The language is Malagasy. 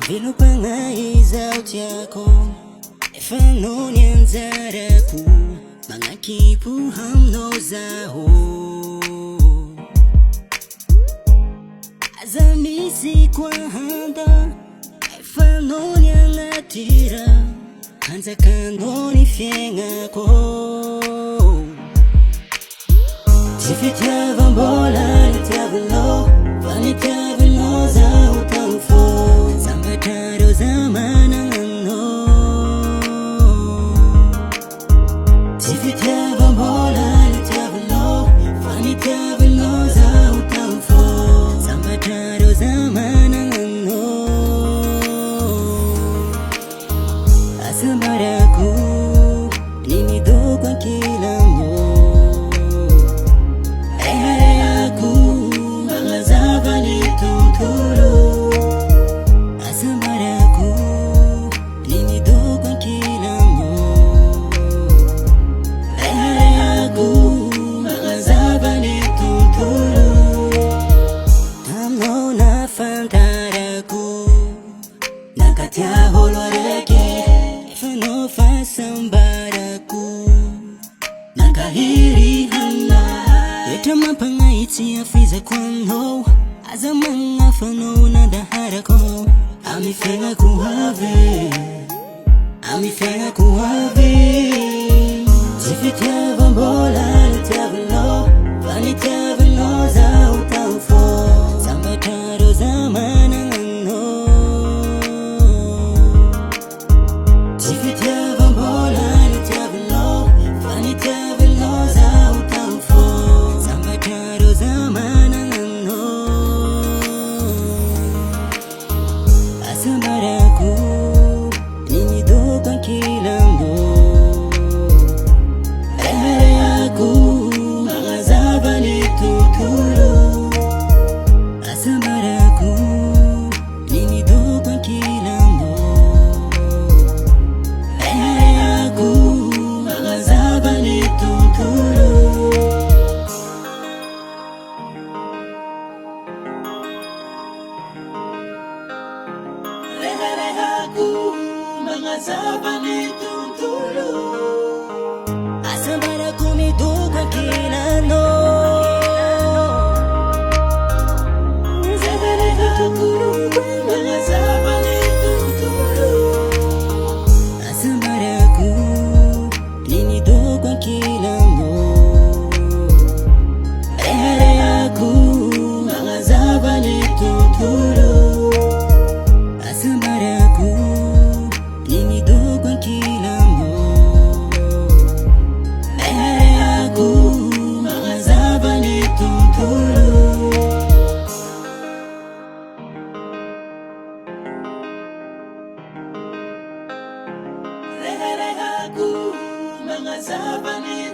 Vino pangai sauti yako Efano nyanzaraku Mga kipu hamno zaho Azamisi kwa handa Efano nyangatira Hanza kanoni fienga ko Tifitava mbola nitavalo Vanitavalo za utamfo Sambataro zamana ngano Tifitava mbola nitavalo Vanitavalo za utamfo Sambataro zamana ngano Asambaraku Ninido kwa kila mo Nakatia holoreke Ifano fasambaraku Nakahiri hana Yeta mapanga iti afiza kwano Azamanga fano na daharako Amifenga kuhave Amifenga kuhave Tifitava mbola litavalo Vanitavalo za utamfo Sambataro zamana ngano Tifitava mbola litavalo Vanitavalo za utamfo Sambataro zamana ngano Asambaraku Ninido kwa kila mo Asambaraku Ninido kwa kila mo Ayaku Magazaba ni tuturu Ayaku Magazaba ni tuturu Asambaraku nido kwa kila no Aku mangazaba ni